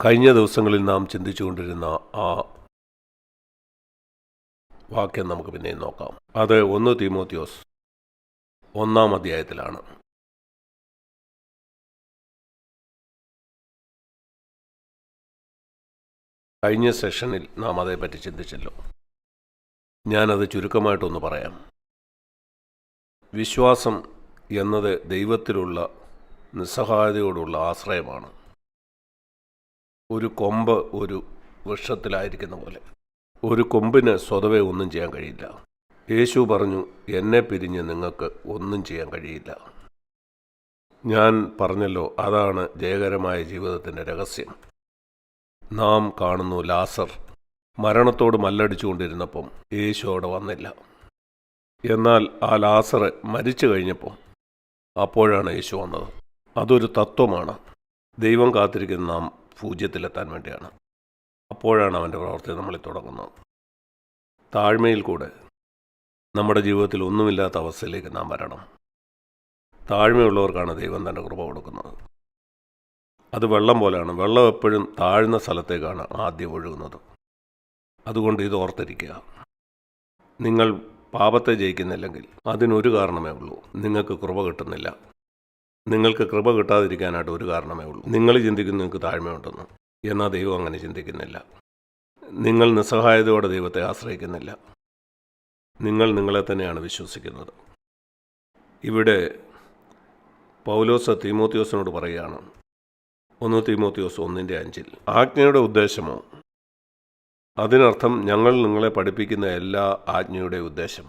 കഴിഞ്ഞ ദിവസങ്ങളിൽ നാം ചിന്തിച്ചുകൊണ്ടിരുന്ന ആ വാക്യം നമുക്ക് പിന്നെയും നോക്കാം. അത് 1 തീമോത്തിയോസ് 1-ാം അധ്യായത്തിലാണ്. കഴിഞ്ഞ സെഷനിൽ നാം അതേപ്പറ്റി ചിന്തിച്ചല്ലോ. ഞാനത് ചുരുക്കമായിട്ടൊന്ന് പറയാം. വിശ്വാസം എന്നത് ദൈവത്തിലുള്ള നിസ്സഹായതയോടുള്ള ആശ്രയമാണ്. ഒരു കൊമ്പ് ഒരു വൃക്ഷത്തിലായിരിക്കുന്ന പോലെ. ഒരു കൊമ്പിന് സ്വതവേ ഒന്നും ചെയ്യാൻ കഴിയില്ല. യേശു പറഞ്ഞു, എന്നെ പിരിഞ്ഞ് നിങ്ങൾക്ക് ഒന്നും ചെയ്യാൻ കഴിയില്ല. ഞാൻ പറഞ്ഞല്ലോ, അതാണ് ജയകരമായ ജീവിതത്തിൻ്റെ രഹസ്യം. നാം കാണുന്നു, ലാസർ മരണത്തോട് മല്ലടിച്ചുകൊണ്ടിരുന്നപ്പം യേശു അവിടെ വന്നില്ല. എന്നാൽ ആ ലാസർ മരിച്ചു കഴിഞ്ഞപ്പോൾ അപ്പോഴാണ് യേശു വന്നത്. അതൊരു തത്വമാണ്. ദൈവം കാത്തിരിക്കുന്ന നാം പൂജ്യത്തിലെത്താൻ വേണ്ടിയാണ്. അപ്പോഴാണ് അവൻ്റെ പ്രവൃത്തി നമ്മളിൽ തുടങ്ങുന്നത്. താഴ്മയിൽ കൂടെ നമ്മുടെ ജീവിതത്തിൽ ഒന്നുമില്ലാത്ത അവസ്ഥയിലേക്ക് നാം വരണം. താഴ്മയുള്ളവർക്കാണ് ദൈവം തൻ്റെ കൃപ കൊടുക്കുന്നത്. അത് വെള്ളം പോലെയാണ്. വെള്ളം എപ്പോഴും താഴ്ന്ന സ്ഥലത്തേക്കാണ് ആദ്യം ഒഴുകുന്നത്. അതുകൊണ്ട് ഇത് ഓർത്തിരിക്കുക. നിങ്ങൾ പാപത്തെ ജയിക്കുന്നില്ലെങ്കിൽ അതിനൊരു കാരണമേ ഉള്ളൂ, നിങ്ങൾക്ക് കൃപ കിട്ടുന്നില്ല. നിങ്ങൾക്ക് കൃപ കിട്ടാതിരിക്കാനായിട്ട് ഒരു കാരണമേ ഉള്ളൂ. നിങ്ങൾ ചിന്തിക്കുന്നു നിങ്ങൾക്ക് താഴ്മയുണ്ടെന്ന്. എന്നാൽ ദൈവം അങ്ങനെ ചിന്തിക്കുന്നില്ല. നിങ്ങൾ നിസ്സഹായതയോടെ ദൈവത്തെ ആശ്രയിക്കുന്നില്ല. നിങ്ങൾ നിങ്ങളെ തന്നെയാണ് വിശ്വസിക്കുന്നത്. ഇവിടെ പൗലോസ് തീമോത്തിയോസിനോട് പറയുകയാണ്, 1 തീമോത്തിയോസ് 1:5, ആജ്ഞയുടെ ഉദ്ദേശമോ? അതിനർത്ഥം ഞങ്ങൾ നിങ്ങളെ പഠിപ്പിക്കുന്ന എല്ലാ ആജ്ഞയുടെ ഉദ്ദേശം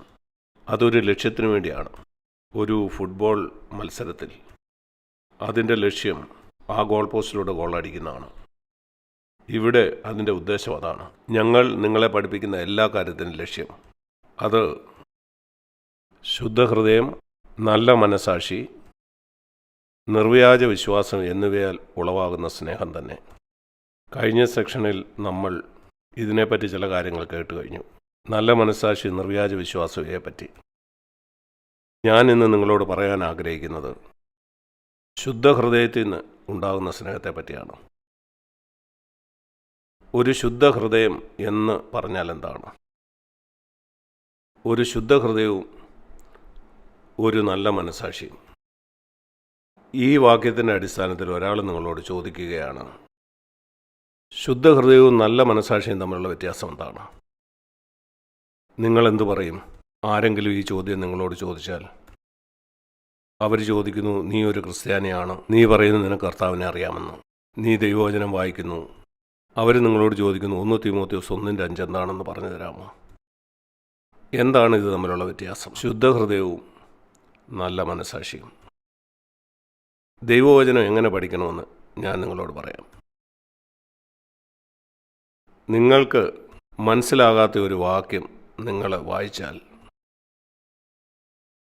അതൊരു ലക്ഷ്യത്തിനു വേണ്ടിയാണ്. ഒരു ഫുട്ബോൾ മത്സരത്തിൽ അതിൻ്റെ ലക്ഷ്യം ആ ഗോൾ പോസ്റ്റിലൂടെ ഗോളടിക്കുന്നതാണ്. ഇവിടെ അതിൻ്റെ ഉദ്ദേശം അതാണ്. ഞങ്ങൾ നിങ്ങളെ പഠിപ്പിക്കുന്ന എല്ലാ കാര്യത്തിനും ലക്ഷ്യം അത് ശുദ്ധഹൃദയം, നല്ല മനസാക്ഷി, നിർവ്യാജ വിശ്വാസം എന്നിവയാൽ ഉളവാകുന്ന സ്നേഹം തന്നെ. കഴിഞ്ഞ സെക്ഷനിൽ നമ്മൾ ഇതിനെപ്പറ്റി ചില കാര്യങ്ങൾ കേട്ട് കഴിഞ്ഞു. നല്ല മനസാക്ഷി, നിർവ്യാജ വിശ്വാസത്തെപ്പറ്റി. ഞാൻ ഇന്ന് നിങ്ങളോട് പറയാൻ ആഗ്രഹിക്കുന്നത് ശുദ്ധഹൃദയത്തിൽ നിന്ന് ഉണ്ടാകുന്ന സ്നേഹത്തെ പറ്റിയാണ്. ഒരു ശുദ്ധഹൃദയം എന്ന് പറഞ്ഞാൽ എന്താണ്? ഒരു ശുദ്ധഹൃദയവും ഒരു നല്ല മനസാക്ഷിയും. ഈ വാക്യത്തിൻ്റെ അടിസ്ഥാനത്തിൽ ഒരാൾ നിങ്ങളോട് ചോദിക്കുകയാണ്, ശുദ്ധഹൃദയവും നല്ല മനസാക്ഷിയും തമ്മിലുള്ള വ്യത്യാസം എന്താണ്? നിങ്ങളെന്തു പറയും? ആരെങ്കിലും ഈ ചോദ്യം നിങ്ങളോട് ചോദിച്ചാൽ അവർ ചോദിക്കുന്നു, നീ ഒരു ക്രിസ്ത്യാനിയാണ്, നീ പറയുന്നു നിനക്ക് കർത്താവിനെ അറിയാമെന്ന്, നീ ദൈവവചനം വായിക്കുന്നു. അവർ നിങ്ങളോട് ചോദിക്കുന്നു, 1 തീമോത്തിയോസ് 1:5 എന്താണെന്ന് പറഞ്ഞു തരാമോ? എന്താണ് ഇത് തമ്മിലുള്ള വ്യത്യാസം? ശുദ്ധഹൃദയവും നല്ല മനസാക്ഷിയും. ദൈവവചനം എങ്ങനെ പഠിക്കണമെന്ന് ഞാൻ നിങ്ങളോട് പറയാം. നിങ്ങൾക്ക് മനസ്സിലാകാത്ത ഒരു വാക്യം നിങ്ങൾ വായിച്ചാൽ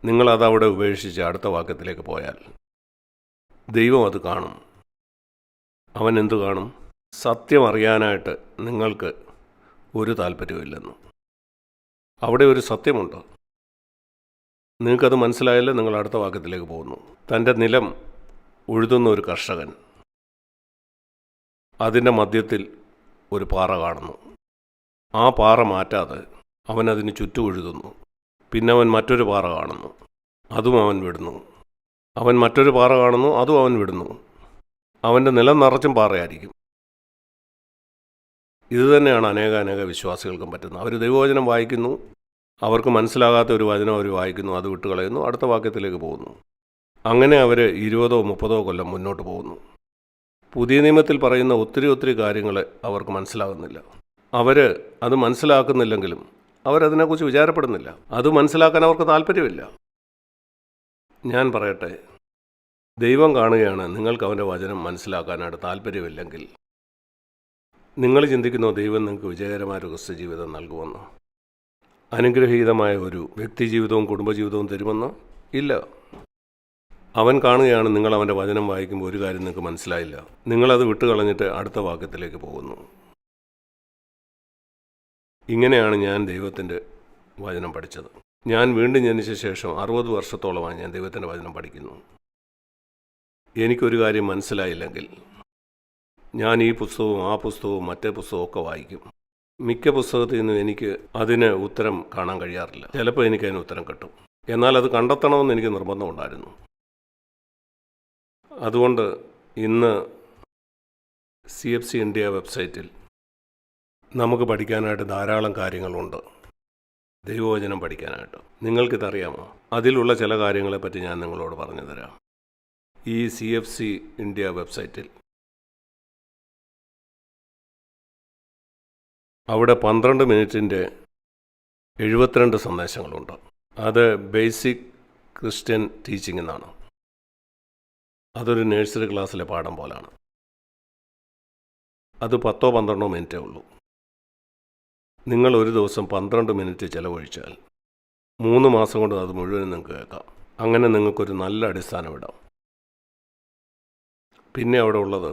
നിങ്ങളതവിടെ ഉപേക്ഷിച്ച് അടുത്ത വാക്യത്തിലേക്ക് പോയാൽ ദൈവം അത് കാണും. അവൻ എന്തു കാണും? സത്യം അറിയാനായിട്ട് നിങ്ങൾക്ക് ഒരു താല്പര്യമില്ലെന്ന്. അവിടെ ഒരു സത്യമുണ്ട്. നിങ്ങൾക്കത് മനസ്സിലായാലേ നിങ്ങൾ അടുത്ത വാക്യത്തിലേക്ക് പോകുന്നു. തൻ്റെ നിലം ഉഴുതുന്ന ഒരു കർഷകൻ അതിൻ്റെ മധ്യത്തിൽ ഒരു പാറ കാണുന്നു. ആ പാറ മാറ്റാതെ അവൻ അതിന് ചുറ്റും ഉഴുതുന്നു. പിന്നെ അവൻ മറ്റൊരു പാറ കാണുന്നു, അതും അവൻ വിടുന്നു. അവൻ മറ്റൊരു പാറ കാണുന്നു, അതും അവൻ വിടുന്നു. അവൻ്റെ നിലം നിറച്ചും പാറയായിരിക്കും. ഇതുതന്നെയാണ് അനേക വിശ്വാസികൾക്കും പറ്റുന്നത്. അവർ ദൈവവചനം വായിക്കുന്നു, അവർക്ക് മനസ്സിലാകാത്ത ഒരു വചനം അവർ വായിക്കുന്നു, അത് വിട്ടുകളയുന്നു, അടുത്ത വാക്യത്തിലേക്ക് പോകുന്നു. അങ്ങനെ അവർ 20-30 കൊല്ലം മുന്നോട്ട് പോകുന്നു. പുതിയ നിയമത്തിൽ പറയുന്ന ഒത്തിരി കാര്യങ്ങൾ അവർക്ക് മനസ്സിലാകുന്നില്ല. അവർ അത് മനസ്സിലാക്കുന്നില്ലെങ്കിലും അവരതിനെക്കുറിച്ച് വിചാരപ്പെടുന്നില്ല. അത് മനസ്സിലാക്കാൻ അവർക്ക് താല്പര്യമില്ല. ഞാൻ പറയട്ടെ, ദൈവം കാണുകയാണ് നിങ്ങൾക്ക് അവൻ്റെ വചനം മനസ്സിലാക്കാനായിട്ട് താല്പര്യമില്ലെങ്കിൽ. നിങ്ങൾ ചിന്തിക്കുന്നോ ദൈവം നിങ്ങൾക്ക് വിജയകരമായ ഒരു ക്രിസ്ത്യ ജീവിതം നൽകുമെന്ന്, അനുഗ്രഹീതമായ ഒരു വ്യക്തിജീവിതവും കുടുംബജീവിതവും തരുമെന്ന്? ഇല്ല. അവൻ കാണുകയാണ് നിങ്ങൾ അവൻ്റെ വചനം വായിക്കുമ്പോൾ ഒരു കാര്യം നിങ്ങൾക്ക് മനസ്സിലായില്ല, നിങ്ങളത് വിട്ടുകളഞ്ഞിട്ട് അടുത്ത വാക്യത്തിലേക്ക് പോകുന്നു. ഇങ്ങനെയാണ് ഞാൻ ദൈവത്തിൻ്റെ വചനം പഠിച്ചത്. ഞാൻ വീണ്ടും ജനിച്ച ശേഷം 60 വർഷത്തോളമായി ഞാൻ ദൈവത്തിൻ്റെ വചനം പഠിക്കുന്നു. എനിക്കൊരു കാര്യം മനസ്സിലായില്ലെങ്കിൽ ഞാൻ ഈ പുസ്തകവും ആ പുസ്തകവും മറ്റേ പുസ്തകവും ഒക്കെ വായിക്കും. മിക്ക പുസ്തകത്തിൽ നിന്നും എനിക്ക് അതിന് ഉത്തരം കാണാൻ കഴിയാറില്ല. ചിലപ്പോൾ എനിക്കതിന് ഉത്തരം കിട്ടും. എന്നാൽ അത് കണ്ടെത്തണമെന്ന് എനിക്ക് നിർബന്ധമുണ്ടായിരുന്നു. അതുകൊണ്ട് ഇന്ന് CFC ഇന്ത്യ വെബ്സൈറ്റിൽ നമുക്ക് പഠിക്കാനായിട്ട് ധാരാളം കാര്യങ്ങളുണ്ട്. ദൈവവചനം പഠിക്കാനായിട്ട്. നിങ്ങൾക്കിതറിയാമോ? അതിലുള്ള ചില കാര്യങ്ങളെപ്പറ്റി ഞാൻ നിങ്ങളോട് പറഞ്ഞു തരാം. ഈ CFC ഇന്ത്യ വെബ്സൈറ്റിൽ അവിടെ 12 മിനിറ്റിൻ്റെ 72 സന്ദേശങ്ങളുണ്ട്. അത് ബേസിക് ക്രിസ്ത്യൻ ടീച്ചിങ് എന്നാണ്. അതൊരു നഴ്സറി ക്ലാസ്സിലെ പാഠം പോലാണ്. അത് 10-12 മിനിറ്റേ ഉള്ളൂ. നിങ്ങൾ ഒരു ദിവസം 12 മിനിറ്റ് ചിലവഴിച്ചാൽ 3 മാസം കൊണ്ട് അത് മുഴുവനും നിങ്ങൾക്ക് കേൾക്കാം. അങ്ങനെ നിങ്ങൾക്കൊരു നല്ല അടിസ്ഥാനം ഇടാം. പിന്നെ അവിടെ ഉള്ളത്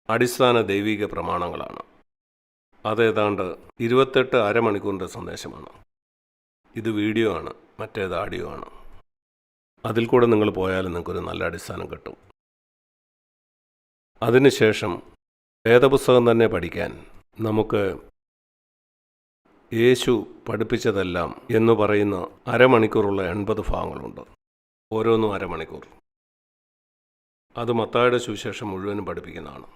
അടിസ്ഥാന ദൈവിക പ്രമാണങ്ങളാണ്. അതേതാണ്ട് 28 അരമണിക്കൂറിൻ്റെ സന്ദേശമാണ്. ഇത് വീഡിയോ ആണ്, മറ്റേത് ആഡിയോ ആണ്. അതിൽ കൂടെ നിങ്ങൾ പോയാലും നിങ്ങൾക്കൊരു നല്ല അടിസ്ഥാനം കിട്ടും. അതിനുശേഷം വേദപുസ്തകം തന്നെ പഠിക്കാൻ നമുക്ക് യേശു പഠിപ്പിച്ചതെല്ലാം എന്ന് പറയുന്ന അരമണിക്കൂറുള്ള 80 ഭാഗങ്ങളുണ്ട്. ഓരോന്നും അരമണിക്കൂർ. അത് മത്തായിയുടെ സുവിശേഷം മുഴുവനും പഠിപ്പിക്കുന്നതാണ്.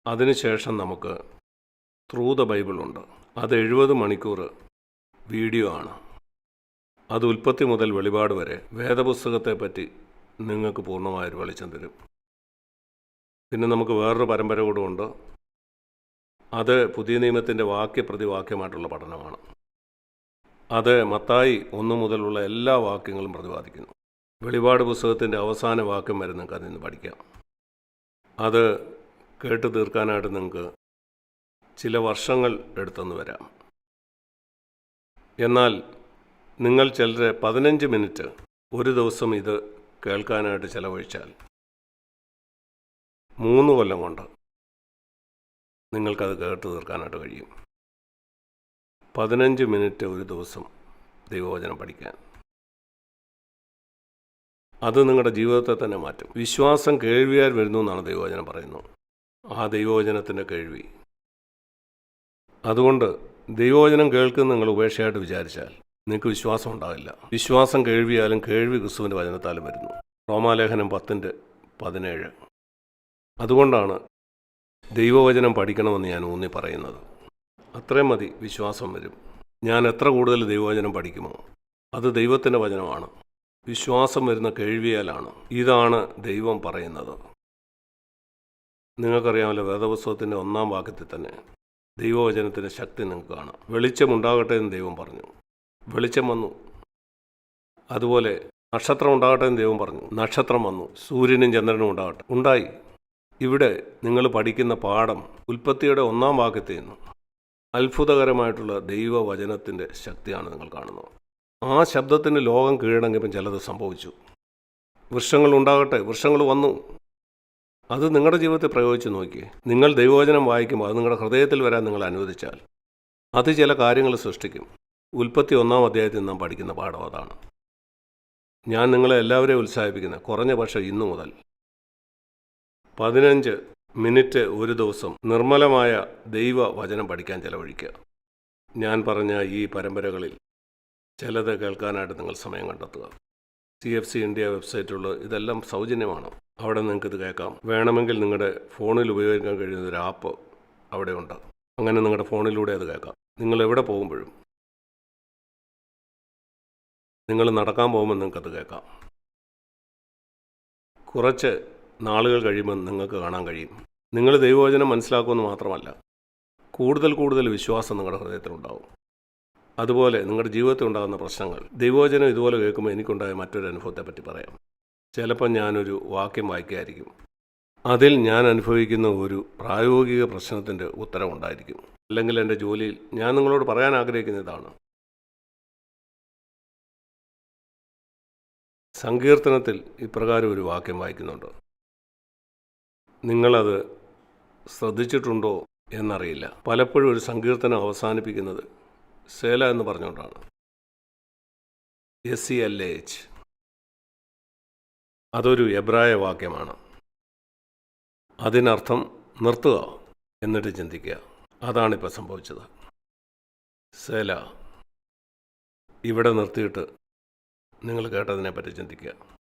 അതിനുശേഷം നമുക്ക് ത്രൂ ദ ബൈബിളുണ്ട്. അത് 70 മണിക്കൂർ വീഡിയോ ആണ്. അത് ഉൽപ്പത്തി മുതൽ വെളിപാട് വരെ വേദപുസ്തകത്തെപ്പറ്റി നിങ്ങൾക്ക് പൂർണ്ണമായൊരു വെളിച്ചം തരും. പിന്നെ നമുക്ക് വേറൊരു പരമ്പര കൂടെ ഉണ്ട്. അത് പുതിയ നിയമത്തിൻ്റെ വാക്യപ്രതിവാക്യമായിട്ടുള്ള പഠനമാണ്. അത് മത്തായി 1 മുതലുള്ള എല്ലാ വാക്യങ്ങളും പ്രതിപാദിക്കുന്നു. വെളിപാട് പുസ്തകത്തിൻ്റെ അവസാന വാക്യം വരെ നിങ്ങൾക്ക് അതിൽ നിന്ന് പഠിക്കാം. അത് കേട്ട് തീർക്കാനായിട്ട് നിങ്ങൾക്ക് ചില വർഷങ്ങൾ എടുത്തെന്ന് വരാം. എന്നാൽ നിങ്ങൾ ചിലരെ 15 മിനിറ്റ് ഒരു ദിവസം ഇത് കേൾക്കാനായിട്ട് ചിലവഴിച്ചാൽ 3 കൊല്ലം കൊണ്ട് നിങ്ങൾക്കത് കേട്ട് തീർക്കാനായിട്ട് കഴിയും. 15 മിനിറ്റ് ഒരു ദിവസം ദൈവവചനം പഠിക്കാൻ. അത് നിങ്ങളുടെ ജീവിതത്തെ തന്നെ മാറ്റും. വിശ്വാസം കേൾവിയാൽ വരുന്നു എന്നാണ് ദൈവവചനം പറയുന്നത്. ആ ദൈവവചനത്തിൻ്റെ കേൾവി. അതുകൊണ്ട് ദൈവവചനം കേൾക്കുന്ന നിങ്ങൾ ഉപേക്ഷയായിട്ട് വിചാരിച്ചാൽ നിങ്ങൾക്ക് വിശ്വാസം ഉണ്ടാവില്ല. വിശ്വാസം കേൾവിയാലും കേൾവി ക്രിസ്തുവിൻ്റെ വചനത്താലും വരുന്നു. റോമാലേഖനം 10:17. അതുകൊണ്ടാണ് ദൈവവചനം പഠിക്കണമെന്ന് ഞാൻ ഊന്നി പറയുന്നത്. അത്രയും മതി, വിശ്വാസം വരും. ഞാൻ എത്ര കൂടുതൽ ദൈവവചനം പഠിക്കുമോ അത് ദൈവത്തിൻ്റെ വചനമാണ്. വിശ്വാസം വരുന്ന കേൾവിയാലാണ്. ഇതാണ് ദൈവം പറയുന്നത്. നിങ്ങൾക്കറിയാമല്ലോ, വേദപുസ്തകത്തിൻ്റെ 1-ാം വാക്യത്തിൽ തന്നെ ദൈവവചനത്തിൻ്റെ ശക്തി നിങ്ങൾക്ക് കാണാം. വെളിച്ചമുണ്ടാകട്ടെ എന്ന് ദൈവം പറഞ്ഞു, വെളിച്ചം വന്നു. അതുപോലെ നക്ഷത്രം ഉണ്ടാകട്ടെ എന്ന് ദൈവം പറഞ്ഞു, നക്ഷത്രം വന്നു. സൂര്യനും ചന്ദ്രനും ഉണ്ടാകട്ടെ, ഉണ്ടായി. ഇവിടെ നിങ്ങൾ പഠിക്കുന്ന പാഠം ഉൽപ്പത്തിയുടെ 1-ാം വാക്യത്തിൽ നിന്ന് അത്ഭുതകരമായിട്ടുള്ള ദൈവവചനത്തിൻ്റെ ശക്തിയാണ് നിങ്ങൾ കാണുന്നത്. ആ ശബ്ദത്തിന് ലോകം കീഴടങ്ങിയപ്പം ചിലത് സംഭവിച്ചു. വൃക്ഷങ്ങൾ ഉണ്ടാകട്ടെ, വൃക്ഷങ്ങൾ വന്നു. അത് നിങ്ങളുടെ ജീവിതത്തിൽ പ്രയോഗിച്ച് നോക്കിയേ. നിങ്ങൾ ദൈവവചനം വായിക്കുമ്പോൾ അത് നിങ്ങളുടെ ഹൃദയത്തിൽ വരാൻ നിങ്ങൾ അനുവദിച്ചാൽ അത് ചില കാര്യങ്ങൾ സൃഷ്ടിക്കും. ഉൽപ്പത്തി 1-ാം അധ്യായത്തിൽ നാം പഠിക്കുന്ന പാഠം അതാണ്. ഞാൻ നിങ്ങളെ എല്ലാവരെയും ഉത്സാഹിപ്പിക്കുന്നത്, കുറഞ്ഞ പക്ഷം ഇന്നു മുതൽ 15 മിനിറ്റ് ഒരു ദിവസം നിർമ്മലമായ ദൈവവചനം പഠിക്കാൻ ചെലവഴിക്കുക. ഞാൻ പറഞ്ഞ ഈ പരമ്പരകളിൽ ചിലത് കേൾക്കാനായിട്ട് നിങ്ങൾ സമയം കണ്ടെത്തുക. CFC ഇന്ത്യ വെബ്സൈറ്റുള്ള ഇതെല്ലാം സൗജന്യമാണ്. അവിടെ നിങ്ങൾക്കിത് കേൾക്കാം. വേണമെങ്കിൽ നിങ്ങളുടെ ഫോണിൽ ഉപയോഗിക്കാൻ കഴിയുന്ന ഒരു ആപ്പ് അവിടെയുണ്ട്. അങ്ങനെ നിങ്ങളുടെ ഫോണിലൂടെ അത് കേൾക്കാം. നിങ്ങൾ എവിടെ പോകുമ്പോഴും, നിങ്ങൾ നടക്കാൻ പോകുമ്പോൾ നിങ്ങൾക്കത് കേൾക്കാം. കുറച്ച് നാളുകൾ കഴിയുമ്പോൾ നിങ്ങൾക്ക് കാണാൻ കഴിയും. നിങ്ങൾ ദൈവവചനം മനസ്സിലാക്കുമെന്ന് മാത്രമല്ല, കൂടുതൽ കൂടുതൽ വിശ്വാസം നിങ്ങളുടെ ഹൃദയത്തിലുണ്ടാവും. അതുപോലെ നിങ്ങളുടെ ജീവിതത്തിൽ ഉണ്ടാകുന്ന പ്രശ്നങ്ങൾ, ദൈവവചനം ഇതുപോലെ കേൾക്കുമ്പോൾ എനിക്കുണ്ടായ മറ്റൊരു അനുഭവത്തെപ്പറ്റി പറയാം. ചിലപ്പോൾ ഞാനൊരു വാക്യം വായിക്കുകയായിരിക്കും. അതിൽ ഞാൻ അനുഭവിക്കുന്ന ഒരു പ്രായോഗിക പ്രശ്നത്തിൻ്റെ ഉത്തരവുണ്ടായിരിക്കും. അല്ലെങ്കിൽ എൻ്റെ ജോലിയിൽ ഞാൻ നിങ്ങളോട് പറയാൻ ആഗ്രഹിക്കുന്ന ഇതാണ്. സങ്കീർത്തനത്തിൽ ഇപ്രകാരം ഒരു വാക്യം വായിക്കുന്നുണ്ട്. നിങ്ങളത് ശ്രദ്ധിച്ചിട്ടുണ്ടോ എന്നറിയില്ല. പലപ്പോഴും ഒരു സങ്കീർത്തനം അവസാനിപ്പിക്കുന്നത് സേല എന്ന് പറഞ്ഞുകൊണ്ടാണ്. SELH. അതൊരു എബ്രായ വാക്യമാണ്. അതിനർത്ഥം നിർത്തുക, എന്നിട്ട് ചിന്തിക്കുക. അതാണിപ്പോൾ സംഭവിച്ചത്. സേല. ഇവിടെ നിർത്തിയിട്ട് നിങ്ങൾ കേട്ടതിനെപ്പറ്റി ചിന്തിക്കുക.